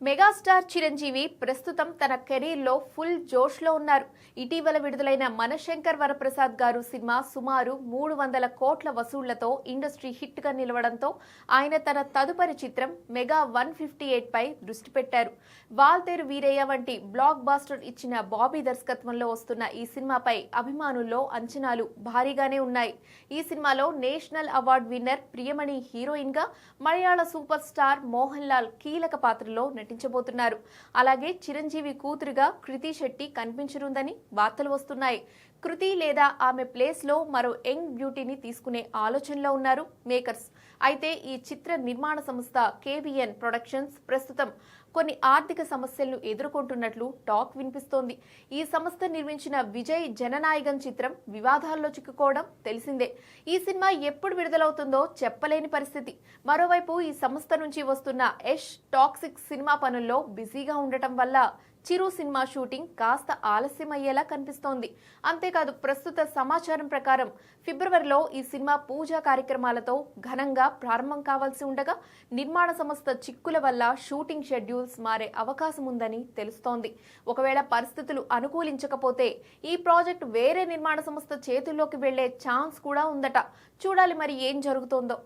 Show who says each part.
Speaker 1: Megastar Chiranjeevi ప్రస్తుతం తన కెరీర్లో ఫుల్ జోష్లో ఉన్నారు. ఇటీవల విడుదలైన మనశంకర్ వరప్రసాద్ గారు సినిమా సుమారు 300 కోట్ల వసూళ్లతో ఇండస్ట్రీ హిట్ గా నిలవడంతో ఆయన తన తదుపరి చిత్రం మెగా 158 పై దృష్టి పెట్టారు. వాల్తేరు వీరయ్య వంటి బ్లాక్ బాస్టర్ ఇచ్చిన బాబీ దర్శకత్వంలో వస్తున్న ఈ సినిమాపై అభిమానుల్లో అంచనాలు భారీగానే ఉన్నాయి. ఈ సినిమాలో national award winner Priyamani heroine గా, మలయాళ సూపర్ స్టార్ మోహన్ లాల్ కీలక పాత్రలో నటించబోతున్నారు. అలాగే చిరంజీవి కూతురుగా కృతి శెట్టి కనిపించనుందని వార్తలు వస్తున్నాయి. కృతి లేదా ఆమె ప్లేస్ లో మరో యంగ్ బ్యూటీని తీసుకునే ఆలోచనలో ఉన్నారు మేకర్స్. అయితే ఈ చిత్ర నిర్మాణ సంస్థ కేవీఎన్ ప్రొడక్షన్స్ ప్రస్తుతం కొన్ని ఆర్థిక సమస్యలను ఎదుర్కొంటున్నట్లు టాక్ వినిపిస్తోంది. ఈ సంస్థ నిర్మించిన విజయ్ జననాయకన్ చిత్రం వివాదాల్లో చిక్కుకోవడం తెలిసిందే. ఈ సినిమా ఎప్పుడు విడుదలవుతుందో చెప్పలేని పరిస్థితి. మరోవైపు ఈ సంస్థ నుంచి వస్తున్న యష్ టాక్సిక్ సినిమా పనుల్లో బిజీగా ఉండటం వల్ల చిరు సినిమా షూటింగ్ కాస్త ఆలస్యమయ్యేలా కనిపిస్తోంది. అంతేకాదు ప్రస్తుత సమాచారం ప్రకారం ఫిబ్రవరిలో ఈ సినిమా పూజా కార్యక్రమాలతో ఘనంగా ప్రారంభం కావాల్సి ఉండగా నిర్మాణ సంస్థ చిక్కుల వల్ల షూటింగ్ షెడ్యూల్స్ మారే అవకాశం ఉందని తెలుస్తోంది. ఒకవేళ పరిస్థితులు అనుకూలించకపోతే ఈ ప్రాజెక్ట్ వేరే నిర్మాణ సంస్థ చేతుల్లోకి వెళ్లే ఛాన్స్ కూడా ఉందట. చూడాలి మరి ఏం జరుగుతోందో.